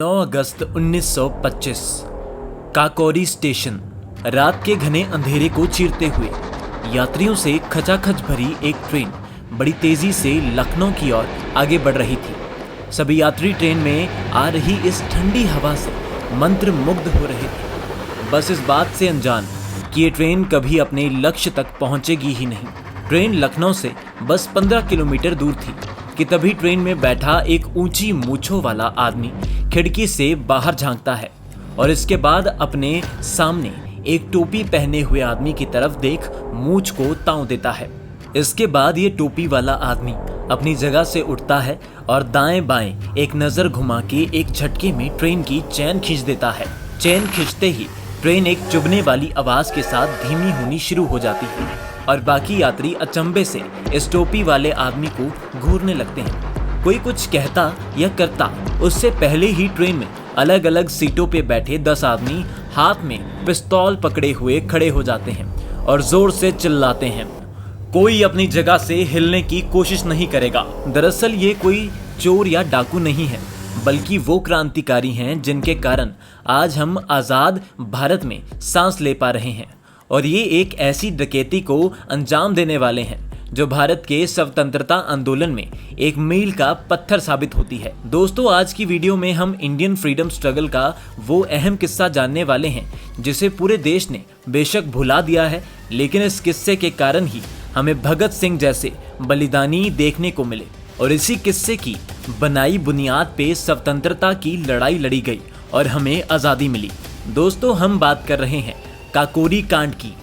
9 अगस्त 1925 Kakori station. रात के घने अंधेरे को चीरते हुए यात्रियों से खचाखच भरी एक ट्रेन बड़ी तेजी से लखनऊ की ओर आगे बढ़ रही थी। सभी यात्री ट्रेन में आ रही इस ठंडी हवा से मंत्र मुग्ध हो रहे थे, बस इस बात से अनजान कि ये ट्रेन कभी अपने लक्ष्य तक पहुंचेगी ही नहीं। ट्रेन लखनऊ से बस 15 किलोमीटर दूर थी कि तभी ट्रेन में बैठा एक ऊंची मूंछों वाला आदमी खिड़की से बाहर झांकता है और इसके बाद अपने सामने एक टोपी पहने हुए आदमी की तरफ देख मूंछ को ताव देता है। इसके बाद ये टोपी वाला आदमी अपनी जगह से उठता है और दाएं बाएं एक नजर घुमा के एक झटके में ट्रेन की चैन खींच देता है। चैन खींचते ही ट्रेन एक चुभने वाली आवाज के साथ धीमी होनी शुरू हो जाती है और बाकी यात्री अचंभे से इस टोपी वाले आदमी को घूरने लगते हैं। कोई कुछ कहता या करता उससे पहले ही ट्रेन में अलग अलग सीटों पे बैठे 10 आदमी हाथ में पिस्तौल पकड़े हुए खड़े हो जाते हैं और जोर से चिल्लाते हैं। कोई अपनी जगह से हिलने की कोशिश नहीं करेगा। दरअसल ये कोई चोर या डाकू नहीं है, बल्कि वो क्रांतिकारी हैं जिनके कारण आज हम आज़ाद भारत में सांस ले पा रहे हैं, और ये एक ऐसी डकैती को अंजाम देने वाले हैं जो भारत के स्वतंत्रता आंदोलन में एक मील का पत्थर साबित होती है। दोस्तों, आज की वीडियो में हम इंडियन फ्रीडम स्ट्रगल का वो अहम किस्सा जानने वाले हैं जिसे पूरे देश ने बेशक भुला दिया है, लेकिन इस किस्से के कारण ही हमें भगत सिंह जैसे बलिदानी देखने को मिले और इसी किस्से की बनाई बुनियाद पे स्वतंत्रता की लड़ाई लड़ी गई और हमें आज़ादी मिली। दोस्तों, हम बात कर रहे हैं काकोरी कांड की।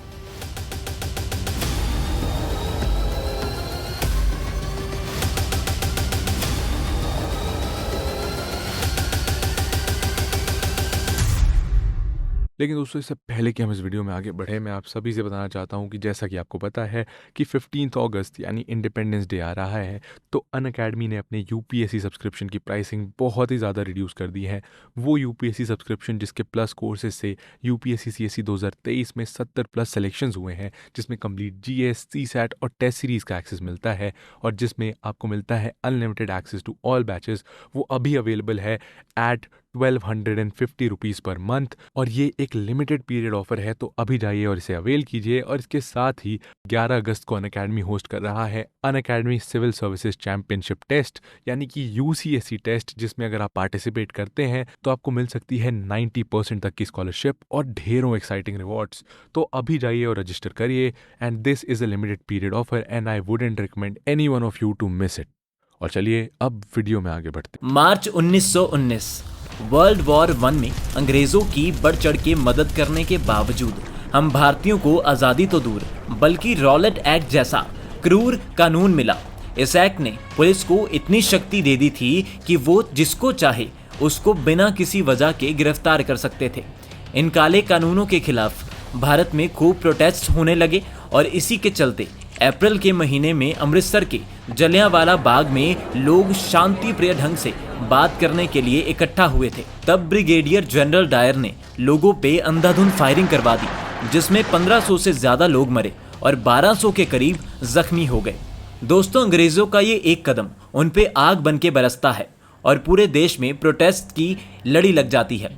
लेकिन दोस्तों, इससे पहले कि हम इस वीडियो में आगे बढ़े, मैं आप सभी से बताना चाहता हूं कि जैसा कि आपको पता है कि 15 अगस्त यानी इंडिपेंडेंस डे आ रहा है, तो अनअकैडमी ने अपने यूपीएससी सब्सक्रिप्शन की प्राइसिंग बहुत ही ज़्यादा रिड्यूस कर दी है। वो यूपीएससी सब्सक्रिप्शन जिसके प्लस कोर्सेज से यूपीएससी सीएससी 2023 में 70+ सिलेक्शंस हुए हैं, जिसमें कंप्लीट जीएस, सीसैट और टेस्ट सीरीज़ का एक्सेस मिलता है और जिसमें आपको मिलता है unlimited access to all batches, वो अभी अवेलेबल है एट 1250 रुपीज़ पर मंथ, और ये एक लिमिटेड पीरियड ऑफर है। तो अभी जाइए और इसे अवेल कीजिए। और इसके साथ ही 11 अगस्त को अनअकैडमी होस्ट कर रहा है Unacademy civil services championship test यानी कि यूसीएससी टेस्ट, जिसमें अगर आप पार्टिसिपेट करते हैं तो आपको मिल सकती है 90% तक की स्कॉलरशिप और ढेरों एक्साइटिंग रिवॉर्ड्स। तो अभी जाइए और रजिस्टर करिए, and this is a limited period offer and I wouldn't recommend any one of you to miss it. और चलिए अब वीडियो में आगे बढ़ते हैं। मार्च 1919 वर्ल्ड वॉर 1 में अंग्रेजों की बढ़ चढ़ के मदद करने के बावजूद हम भारतीयों को आज़ादी तो दूर बल्कि रॉलेट एक्ट जैसा क्रूर कानून मिला। इस एक्ट ने पुलिस को इतनी शक्ति दे दी थी कि वो जिसको चाहे उसको बिना किसी वजह के गिरफ्तार कर सकते थे। इन काले कानूनों के खिलाफ भारत में खूब प्रोटेस्ट होने लगे और इसी के चलते अप्रैल के महीने में अमृतसर के जलियांवाला बाग में लोग शांति प्रिय ढंग से बात करने के लिए इकट्ठा हुए थे। तब ब्रिगेडियर जनरल डायर ने लोगों पे अंधाधुंध फायरिंग करवा दी, जिसमें 1500 से ज्यादा लोग मरे और 1200 के करीब जख्मी हो गए। दोस्तों, अंग्रेजों का ये एक कदम उन पे आग बन के बरसता है और पूरे देश में प्रोटेस्ट की लड़ी लग जाती है।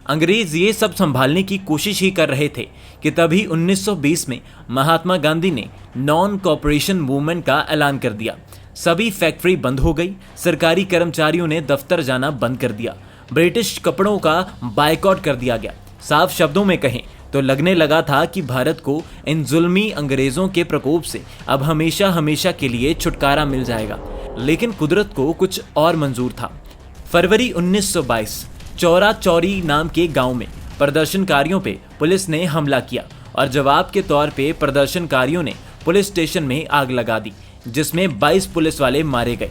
अंग्रेज ये सब संभालने की कोशिश ही कर रहे थे कि तभी 1920 में महात्मा गांधी ने नॉन कॉपरेशन मूवमेंट का ऐलान कर दिया। सभी फैक्ट्री बंद हो गई, सरकारी कर्मचारियों ने दफ्तर जाना बंद कर दिया, ब्रिटिश कपड़ों का बायकॉट कर दिया गया। साफ शब्दों में कहें तो लगने लगा था कि भारत को इन जुल्मी अंग्रेजों के प्रकोप से अब हमेशा हमेशा के लिए छुटकारा मिल जाएगा। लेकिन कुदरत को कुछ और मंजूर था। फरवरी 1922 चौरा चौरी नाम के गांव में प्रदर्शनकारियों पे पुलिस ने हमला किया और जवाब के तौर पे प्रदर्शनकारियों ने पुलिस स्टेशन में आग लगा दी, जिसमें 22 पुलिस वाले मारे गए।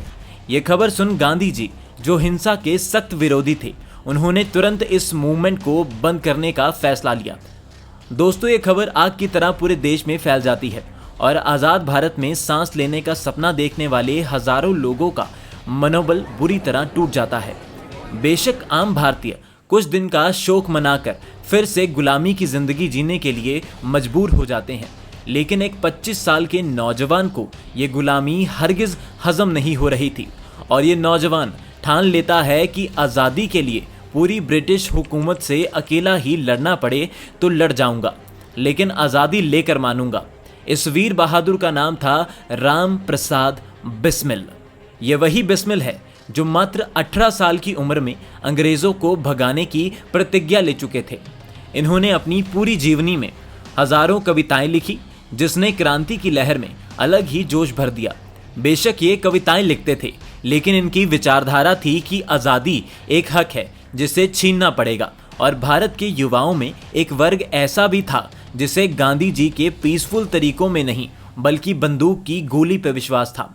ये खबर सुन गांधी जी, जो हिंसा के सख्त विरोधी थे, उन्होंने तुरंत इस मूवमेंट को बंद करने का फैसला लिया। दोस्तों, ये खबर आग की तरह पूरे देश में फैल जाती है और आज़ाद भारत में सांस लेने का सपना देखने वाले हजारों लोगों का मनोबल बुरी तरह टूट जाता है। बेशक आम भारतीय कुछ दिन का शोक मनाकर फिर से गुलामी की जिंदगी जीने के लिए मजबूर हो जाते हैं, लेकिन एक 25 साल के नौजवान को ये गुलामी हरगिज हजम नहीं हो रही थी और ये नौजवान ठान लेता है कि आज़ादी के लिए पूरी ब्रिटिश हुकूमत से अकेला ही लड़ना पड़े तो लड़ जाऊंगा, लेकिन आज़ादी लेकर मानूंगा। इस वीर बहादुर का नाम था राम प्रसाद बिस्मिल। ये वही बिस्मिल है जो मात्र 18 साल की उम्र में अंग्रेज़ों को भगाने की प्रतिज्ञा ले चुके थे। इन्होंने अपनी पूरी जीवनी में हजारों कविताएं लिखी, जिसने क्रांति की लहर में अलग ही जोश भर दिया। बेशक ये कविताएं लिखते थे, लेकिन इनकी विचारधारा थी कि आज़ादी एक हक है जिसे छीनना पड़ेगा, और भारत के युवाओं में एक वर्ग ऐसा भी था जिसे गांधी जी के पीसफुल तरीकों में नहीं बल्कि बंदूक की गोली पर विश्वास था।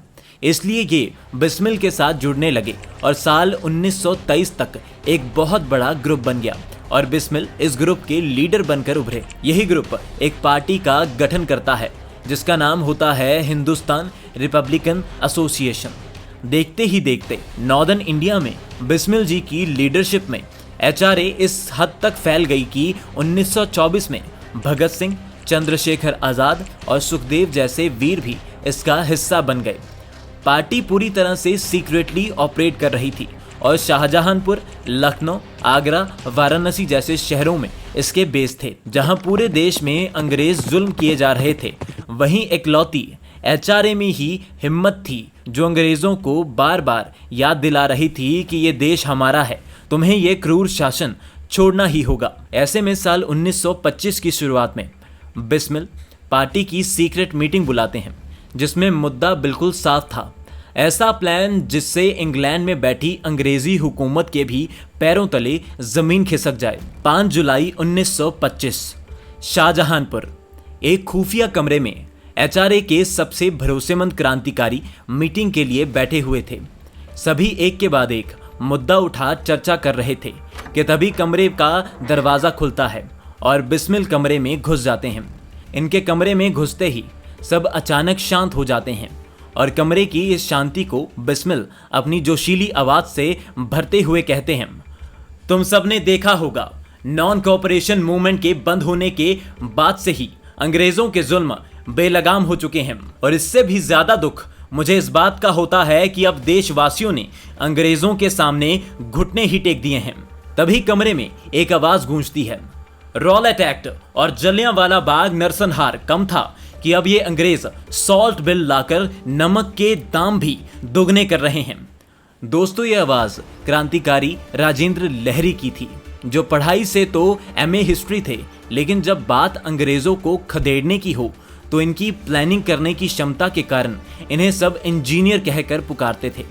इसलिए ये बिस्मिल के साथ जुड़ने लगे और साल 1923 तक एक बहुत बड़ा ग्रुप बन गया और बिस्मिल इस ग्रुप के लीडर बनकर उभरे। यही ग्रुप एक पार्टी का गठन करता है जिसका नाम होता है हिंदुस्तान रिपब्लिकन एसोसिएशन। देखते ही देखते नॉर्दर्न इंडिया में बिस्मिल जी की लीडरशिप में एचआरए इस हद तक फैल गई कि 1924 में भगत सिंह, चंद्रशेखर आज़ाद और सुखदेव जैसे वीर भी इसका हिस्सा बन गए। पार्टी पूरी तरह से सीक्रेटली ऑपरेट कर रही थी और शाहजहांपुर, लखनऊ, आगरा, वाराणसी जैसे शहरों में इसके बेस थे। जहां पूरे देश में अंग्रेज जुल्म किए जा रहे थे, वहीं इकलौती एचआरए में ही हिम्मत थी जो अंग्रेजों को बार बार याद दिला रही थी कि ये देश हमारा है, तुम्हें ये क्रूर शासन छोड़ना ही होगा। ऐसे में साल 1925 की शुरुआत में बिस्मिल पार्टी की सीक्रेट मीटिंग बुलाते हैं जिसमें मुद्दा बिल्कुल साफ था। ऐसा प्लान जिससे इंग्लैंड में बैठी अंग्रेजी हुकूमत के भी पैरों तले जमीन खिसक जाए। 5 जुलाई 1925 शाहजहांपुर एक खुफिया कमरे में एचआरए के सबसे भरोसेमंद क्रांतिकारी मीटिंग के लिए बैठे हुए थे। सभी एक के बाद एक मुद्दा उठा चर्चा कर रहे थे कि तभी कमरे का दरवाज़ा खुलता है और बिस्मिल कमरे में घुस जाते हैं। इनके कमरे में घुसते ही सब अचानक शांत हो जाते हैं और कमरे की इस शांति को बिस्मिल अपनी जोशीली आवाज़ से भरते हुए कहते हैं, तुम सब ने देखा होगा, नॉन कोऑपरेशन मूवमेंट के बंद होने के बाद से ही अंग्रेज़ों के जुल्म बेलगाम हो चुके हैं, और इससे भी ज़्यादा दुख मुझे इस बात का होता है कि अब देशवासियों ने अंग्रेज़ों के सामने घुटने ही टेक दिए हैं। तभी कमरे में एक आवाज़ गूंजती है, रॉलेट एक्ट और जलियांवाला बाग नरसंहार कम था कि अब ये अंग्रेज सॉल्ट बिल लाकर नमक के दाम भी दोगुने कर रहे हैं। दोस्तों, ये आवाज़ क्रांतिकारी राजेंद्र लहरी की थी, जो पढ़ाई से तो एमए हिस्ट्री थे, लेकिन जब बात अंग्रेज़ों को खदेड़ने की हो तो इनकी प्लानिंग करने की क्षमता के कारण इन्हें सब इंजीनियर कहकर पुकारते थे।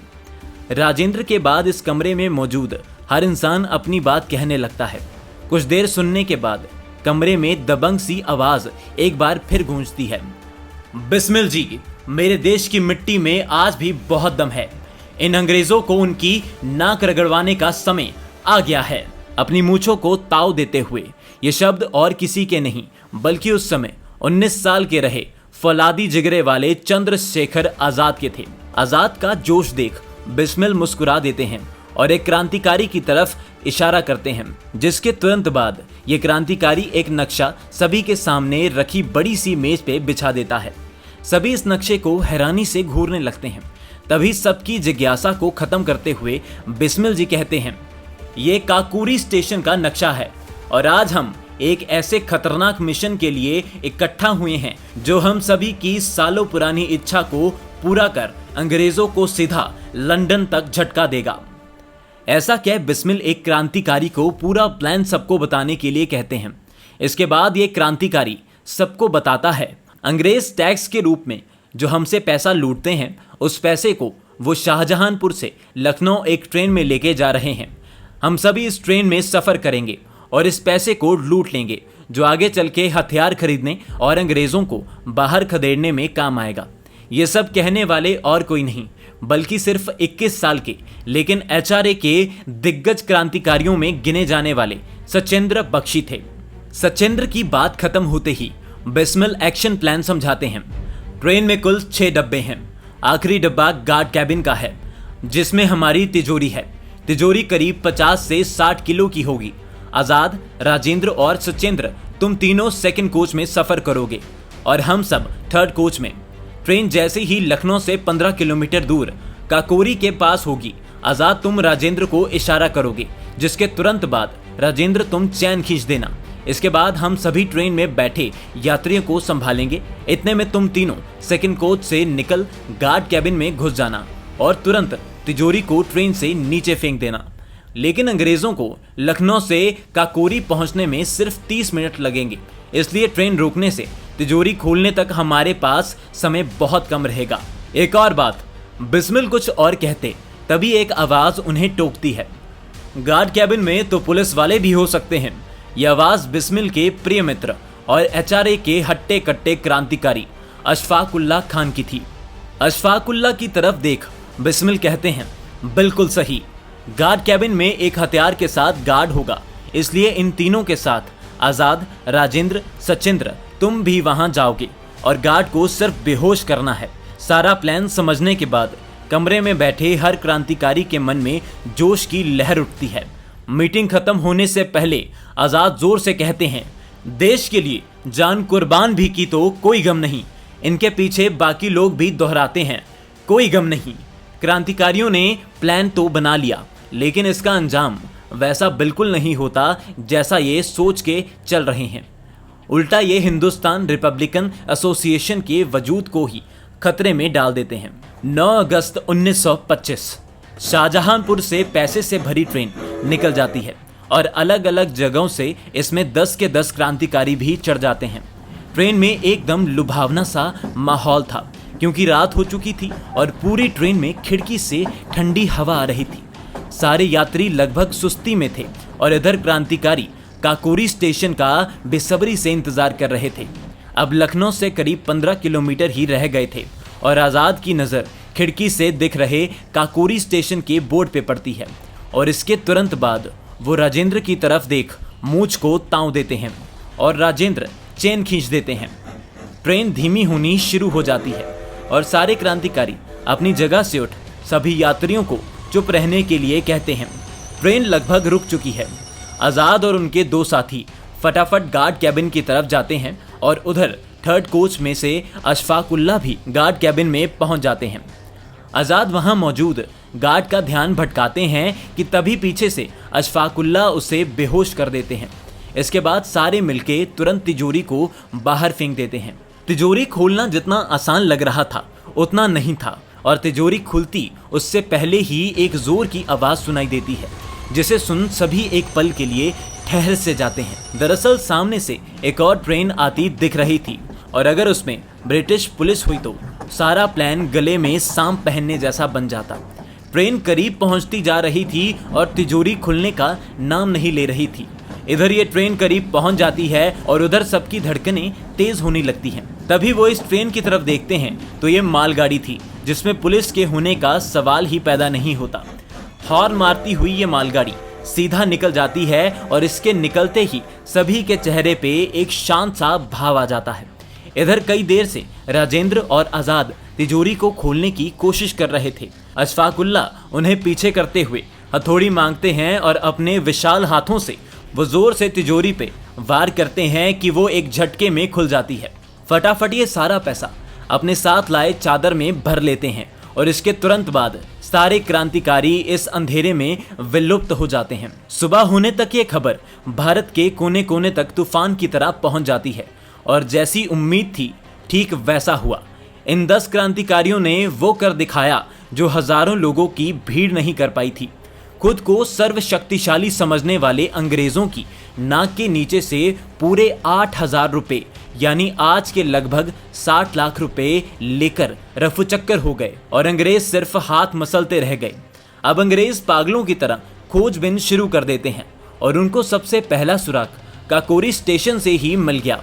राजेंद्र के बाद इस कमरे में मौजूद हर इंसान अपनी बात कहने लगता है। कुछ देर सुनने के बाद कमरे में दबंग सी आवाज एक बार फिर गूंजती है, बिस्मिल जी, मेरे देश की मिट्टी में आज भी बहुत दम है। इन अंग्रेजों को उनकी नाक रगड़वाने का समय आ गया है। अपनी मूंछों को ताव देते हुए ये शब्द और किसी के नहीं बल्कि उस समय 19 साल के रहे फौलादी जिगरे वाले चंद्रशेखर आज़ाद के थे। आज़ाद का जोश देख बिस्मिल मुस्कुरा देते हैं और एक क्रांतिकारी की तरफ इशारा करते हैं, जिसके तुरंत बाद ये क्रांतिकारी एक नक्शा सभी के सामने रखी बड़ी सी मेज पे बिछा देता है। सभी इस नक्शे को हैरानी से घूरने लगते हैं। तभी सबकी जिज्ञासा को खत्म करते हुए बिस्मिल जी कहते हैं, ये काकोरी स्टेशन का नक्शा है और आज हम एक ऐसे खतरनाक मिशन के लिए इकट्ठा हुए हैं जो हम सभी की सालों पुरानी इच्छा को पूरा कर अंग्रेजों को सीधा लंदन तक झटका देगा। ऐसा कह बिस्मिल एक क्रांतिकारी को पूरा प्लान सबको बताने के लिए कहते हैं। इसके बाद ये क्रांतिकारी सबको बताता है, अंग्रेज टैक्स के रूप में जो हमसे पैसा लूटते हैं, उस पैसे को वो शाहजहांपुर से लखनऊ एक ट्रेन में लेके जा रहे हैं। हम सभी इस ट्रेन में सफ़र करेंगे और इस पैसे को लूट लेंगे, जो आगे चल के हथियार खरीदने और अंग्रेज़ों को बाहर खदेड़ने में काम आएगा। ये सब कहने वाले और कोई नहीं बल्कि सिर्फ 21 साल के लेकिन एचआरए के दिग्गज क्रांतिकारियों में गिने जाने वाले सचेंद्र बख्शी थे। सचेंद्र की बात खत्म होते ही बिस्मिल एक्शन प्लान समझाते हैं। ट्रेन में कुल 6 डब्बे हैं। आखिरी डब्बा गार्ड कैबिन का है, जिसमें हमारी तिजोरी है। तिजोरी करीब 50 से 60 किलो की होगी। आज़ाद, राजेंद्र और सचेंद्र, तुम तीनों सेकंड कोच में सफ़र करोगे और हम सब थर्ड कोच में। ट्रेन जैसे ही लखनऊ से 15 किलोमीटर दूर काकोरी के पास होगी, आजाद तुम राजेंद्र को इशारा करोगे, जिसके तुरंत बाद राजेंद्र तुम चैन खींच देना। इसके बाद हम सभी ट्रेन में बैठे यात्रियों को संभालेंगे। इतने में तुम तीनों सेकंड कोच से निकल गार्ड कैबिन में घुस जाना और तुरंत तिजोरी को ट्रेन से नीचे फेंक देना। लेकिन अंग्रेजों को लखनऊ से काकोरी पहुंचने में सिर्फ 30 मिनट लगेंगे, इसलिए ट्रेन रोकने से तिजोरी खोलने तक हमारे पास समय बहुत कम रहेगा। एक और बात, बिस्मिल कुछ और कहते तभी एक आवाज उन्हें टोकती है। गार्ड कैबिन में तो पुलिस वाले भी हो सकते हैं। यह आवाज बिस्मिल के प्रिय मित्र और एचआरए के हट्टे कट्टे क्रांतिकारी अशफाकुल्लाह खान की थी। अशफाकुल्लाह की तरफ देख बिस्मिल कहते हैं, बिल्कुल सही, गार्ड कैबिन में एक हथियार के साथ गार्ड होगा, इसलिए इन तीनों के साथ आजाद, राजेंद्र, सचिंद्र तुम भी वहां जाओगे और गार्ड को सिर्फ बेहोश करना है। सारा प्लान समझने के बाद कमरे में बैठे हर क्रांतिकारी के मन में जोश की लहर उठती है। मीटिंग खत्म होने से पहले आजाद जोर से कहते हैं, देश के लिए जान कुर्बान भी की तो कोई गम नहीं। इनके पीछे बाकी लोग भी दोहराते हैं, कोई गम नहीं। क्रांतिकारियों ने प्लान तो बना लिया, लेकिन इसका अंजाम वैसा बिल्कुल नहीं होता जैसा ये सोच के चल रहे हैं। उल्टा ये हिंदुस्तान रिपब्लिकन एसोसिएशन के वजूद को ही खतरे में डाल देते हैं। 9 अगस्त 1925 शाहजहांपुर से पैसे से भरी ट्रेन निकल जाती है और अलग अलग जगहों से इसमें 10 के 10 क्रांतिकारी भी चढ़ जाते हैं। ट्रेन में एकदम लुभावना सा माहौल था, क्योंकि रात हो चुकी थी और पूरी ट्रेन में खिड़की से ठंडी हवा आ रही थी। सारे यात्री लगभग सुस्ती में थे और इधर क्रांतिकारी काकोरी स्टेशन का बेसब्री से इंतजार कर रहे थे। अब लखनऊ से करीब 15 किलोमीटर ही रह गए थे और आजाद की नज़र खिड़की से दिख रहे काकोरी स्टेशन के बोर्ड पे पड़ती है और इसके तुरंत बाद वो राजेंद्र की तरफ देख मूंछ को ताव देते हैं और राजेंद्र चेन खींच देते हैं। ट्रेन धीमी होनी शुरू हो जाती है और सारे क्रांतिकारी अपनी जगह से उठ सभी यात्रियों को चुप रहने के लिए कहते हैं। ट्रेन लगभग रुक चुकी है। आजाद और उनके 2 साथी फटाफट गार्ड कैबिन की तरफ जाते हैं और उधर थर्ड कोच में से अशफाकुल्लाह भी गार्ड कैबिन में पहुंच जाते हैं। आजाद वहां मौजूद गार्ड का ध्यान भटकाते हैं कि तभी पीछे से अशफाकुल्लाह उसे बेहोश कर देते हैं। इसके बाद सारे मिलके तुरंत तिजोरी को बाहर फेंक देते हैं। तिजोरी खोलना जितना आसान लग रहा था उतना नहीं था और तिजोरी खुलती उससे पहले ही एक जोर की आवाज सुनाई देती है, जिसे सुन सभी एक पल के लिए ठहर से जाते हैं। दरअसल सामने से एक और ट्रेन आती दिख रही थी और अगर उसमें ब्रिटिश पुलिस हुई तो सारा प्लान गले में सांप पहनने जैसा बन जाता। ट्रेन करीब पहुंचती जा रही थी और तिजोरी खुलने का नाम नहीं ले रही थी। इधर ये ट्रेन करीब पहुंच जाती है और उधर सबकी धड़कनें तेज होने लगती हैं। तभी वो इस ट्रेन की तरफ देखते हैं तो ये मालगाड़ी थी, जिसमें पुलिस के होने का सवाल ही पैदा नहीं होता। हॉर्न मारती हुई ये मालगाड़ी सीधा निकल जाती है और इसके निकलते ही सभी के चेहरे पे एक शांत सा भाव आ जाता है। इधर कई देर से राजेंद्र और आजाद तिजोरी को खोलने की कोशिश कर रहे थे। अशफाकुल्लाह उन्हें पीछे करते हुए हथौड़ी मांगते हैं और अपने विशाल हाथों से वो जोर से तिजोरी पे वार करते हैं कि वो एक झटके में खुल जाती है। फटाफट ये सारा पैसा अपने साथ लाए चादर में भर लेते हैं और इसके तुरंत बाद सारे क्रांतिकारी इस अंधेरे में विलुप्त हो जाते हैं। सुबह होने तक ये खबर भारत के कोने कोने तक तूफान की तरह पहुंच जाती है और जैसी उम्मीद थी ठीक वैसा हुआ। इन 10 क्रांतिकारियों ने वो कर दिखाया जो हजारों लोगों की भीड़ नहीं कर पाई थी। खुद को सर्वशक्तिशाली समझने वाले अंग्रेजों की नाक के नीचे से पूरे 8,000 रुपए यानी आज के लगभग 60 लाख रुपए लेकर रफूचक्कर हो गए और अंग्रेज सिर्फ हाथ मसलते रह गए। अब अंग्रेज पागलों की तरह खोजबीन शुरू कर देते हैं और उनको सबसे पहला सुराग काकोरी स्टेशन से ही मिल गया।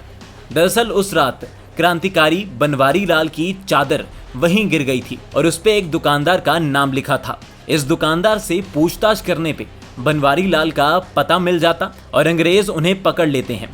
दरअसल उस रात क्रांतिकारी बनवारी लाल की चादर वहीं गिर गई थी और उस पे एक दुकानदार का नाम लिखा था। इस दुकानदार से पूछताछ करने पे बनवारी लाल का पता मिल जाता और अंग्रेज उन्हें पकड़ लेते हैं।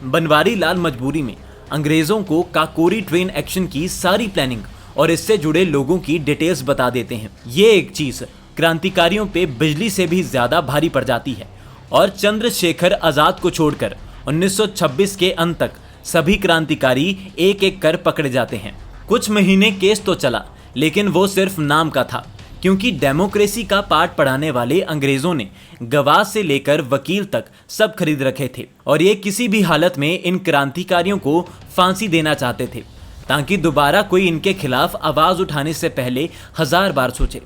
बनवारी लाल मजबूरी में अंग्रेजों को काकोरी ट्रेन एक्शन की सारी प्लानिंग और इससे जुड़े लोगों की डिटेल्स बता देते हैं। ये एक चीज क्रांतिकारियों पे बिजली से भी ज्यादा भारी पड़ जाती है और चंद्रशेखर आजाद को छोड़कर 1926 के अंत तक सभी क्रांतिकारी एक एक कर पकड़े जाते हैं। कुछ महीने केस तो चला, लेकिन वो सिर्फ नाम का था, क्योंकि डेमोक्रेसी का पाठ पढ़ाने वाले अंग्रेजों ने गवाह से लेकर वकील तक सब खरीद रखे थे और ये किसी भी हालत में इन क्रांतिकारियों को फांसी देना चाहते थे ताकि दोबारा कोई इनके खिलाफ आवाज उठाने से पहले 1000 बार सोचे।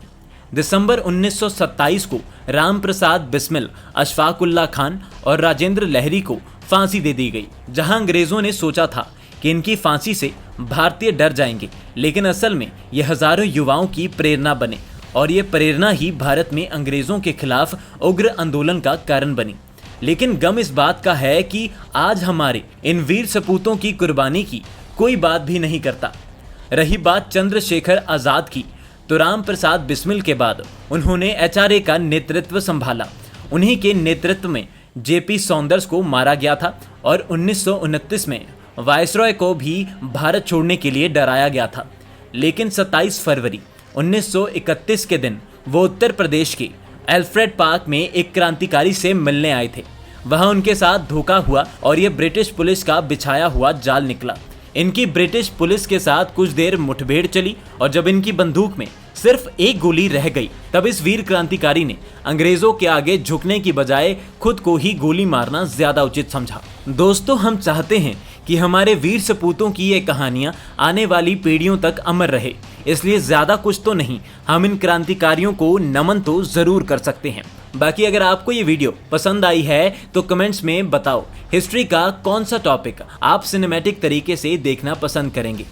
दिसंबर 1927 को राम प्रसाद बिस्मिल, अशफाकुल्ला खान और राजेंद्र लहरी को फांसी दे दी गई। जहां अंग्रेजों ने सोचा था कि इनकी फांसी से भारतीय डर जाएंगे, लेकिन असल में ये हजारों युवाओं की प्रेरणा बने और ये प्रेरणा ही भारत में अंग्रेजों के खिलाफ उग्र आंदोलन का कारण बनी। लेकिन गम इस बात का है कि आज हमारे इन वीर सपूतों की कुर्बानी की कोई बात भी नहीं करता। रही बात चंद्रशेखर आजाद की, तो राम प्रसाद बिस्मिल के बाद उन्होंने एचआरए का नेतृत्व संभाला। उन्हीं के नेतृत्व में जेपी सॉन्डर्स को मारा गया था और 1929 में वायसरॉय को भी भारत छोड़ने के लिए डराया गया था। लेकिन 27 फरवरी 1931 के दिन वो उत्तर प्रदेश के एल्फ्रेड पार्क में एक क्रांतिकारी से मिलने आए थे। वहां उनके साथ धोखा हुआ और ये ब्रिटिश पुलिस का बिछाया हुआ जाल निकला। इनकी ब्रिटिश पुलिस के साथ कुछ देर मुठभेड़ चली और जब इनकी बंदूक में सिर्फ एक गोली रह गई, तब इस वीर क्रांतिकारी ने अंग्रेजों के आगे झुकने की बजाय खुद को ही गोली मारना ज्यादा उचित समझा। दोस्तों, हम चाहते हैं कि हमारे वीर सपूतों की ये कहानियां आने वाली पीढ़ियों तक अमर रहे, इसलिए ज्यादा कुछ तो नहीं, हम इन क्रांतिकारियों को नमन तो जरूर कर सकते हैं। बाकी अगर आपको ये वीडियो पसंद आई है तो कमेंट्स में बताओ हिस्ट्री का कौन सा टॉपिक आप सिनेमैटिक तरीके से देखना पसंद करेंगे।